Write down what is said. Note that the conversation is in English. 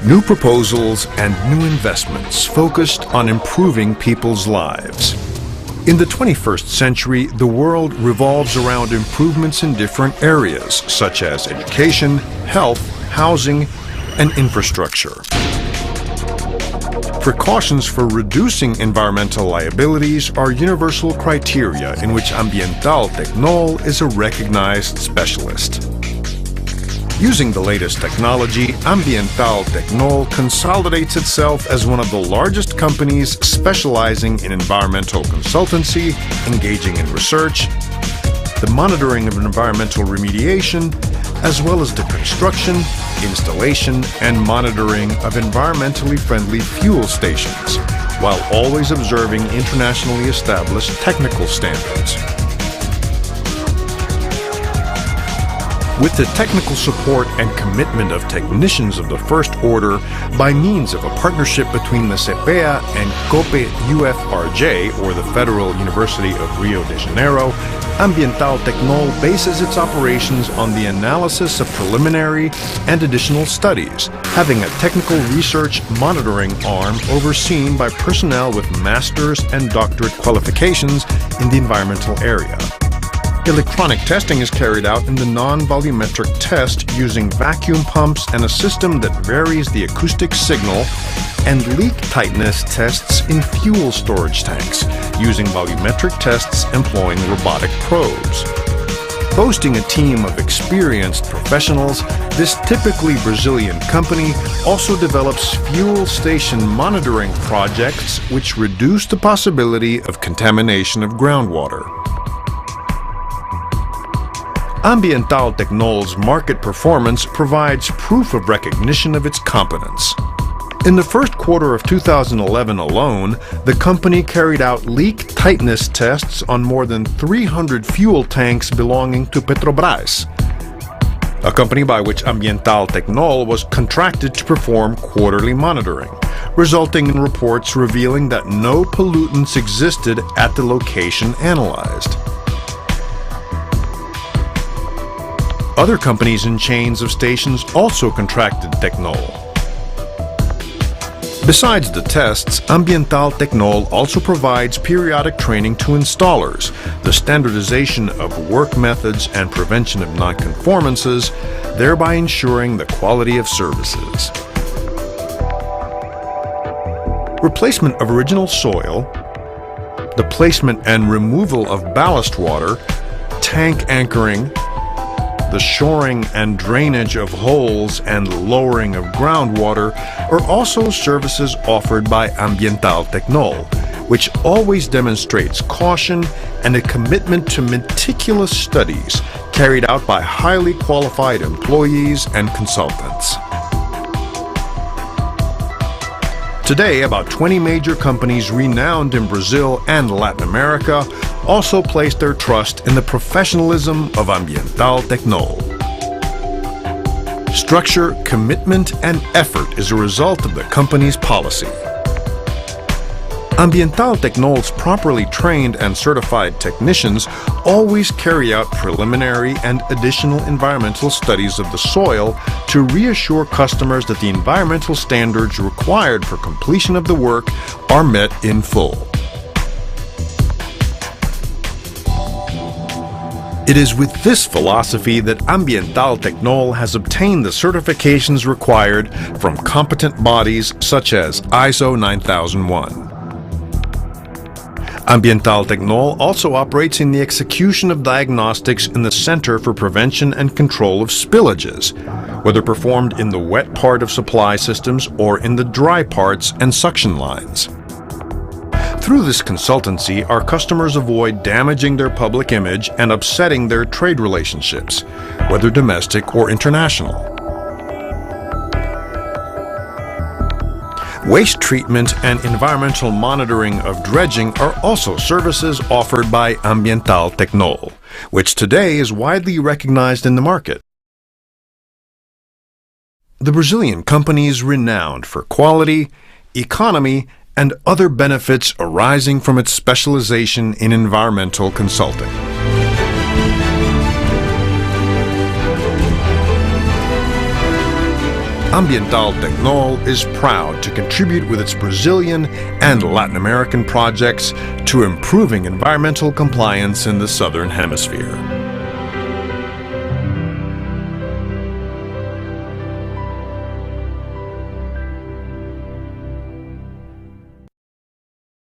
New proposals and new investments focused on improving people's lives. In the 21st century, the world revolves around improvements in different areas, such as education, health, housing, and infrastructure. Precautions for reducing environmental liabilities are universal criteria in which Ambiental Tecnol is a recognized specialist. Using the latest technology, Ambiental Tecnol consolidates itself as one of the largest companies specializing in environmental consultancy, engaging in research, the monitoring of environmental remediation, as well as the construction, installation, and monitoring of environmentally friendly fuel stations, while always observing internationally established technical standards. With the technical support and commitment of technicians of the first order by means of a partnership between the CEPEA and COPE UFRJ, or the Federal University of Rio de Janeiro, Ambiental Tecnol bases its operations on the analysis of preliminary and additional studies, having a technical research monitoring arm overseen by personnel with master's and doctorate qualifications in the environmental area. Electronic testing is carried out in the non-volumetric test using vacuum pumps and a system that varies the acoustic signal, and leak tightness tests in fuel storage tanks using volumetric tests employing robotic probes. Boasting a team of experienced professionals, this typically Brazilian company also develops fuel station monitoring projects which reduce the possibility of contamination of groundwater. Ambiental Tecnol's market performance provides proof of recognition of its competence. In the first quarter of 2011 alone, the company carried out leak tightness tests on more than 300 fuel tanks belonging to Petrobras, a company by which Ambiental Tecnol was contracted to perform quarterly monitoring, resulting in reports revealing that no pollutants existed at the location analyzed. Other companies and chains of stations also contracted Tecnol. Besides the tests, Ambiental Tecnol also provides periodic training to installers, the standardization of work methods and prevention of nonconformances, thereby ensuring the quality of services. Replacement of original soil, the placement and removal of ballast water, tank anchoring, the shoring and drainage of holes and lowering of groundwater are also services offered by Ambiental Tecnol, which always demonstrates caution and a commitment to meticulous studies carried out by highly qualified employees and consultants. Today, about 20 major companies renowned in Brazil and Latin America also place their trust in the professionalism of Ambiental Tecnol. Structure, commitment, and effort is a result of the company's policy. Ambiental Tecnol's properly trained and certified technicians always carry out preliminary and additional environmental studies of the soil to reassure customers that the environmental standards required for completion of the work are met in full. It is with this philosophy that Ambiental Tecnol has obtained the certifications required from competent bodies such as ISO 9001. Ambiental Tecnol also operates in the execution of diagnostics in the Center for Prevention and Control of Spillages, whether performed in the wet part of supply systems or in the dry parts and suction lines. Through this consultancy, our customers avoid damaging their public image and upsetting their trade relationships, whether domestic or international. Waste treatment and environmental monitoring of dredging are also services offered by Ambiental Tecnol, which today is widely recognized in the market. The Brazilian company is renowned for quality, economy, and other benefits arising from its specialization in environmental consulting. Ambiental Tecnol is proud to contribute with its Brazilian and Latin American projects to improving environmental compliance in the Southern Hemisphere.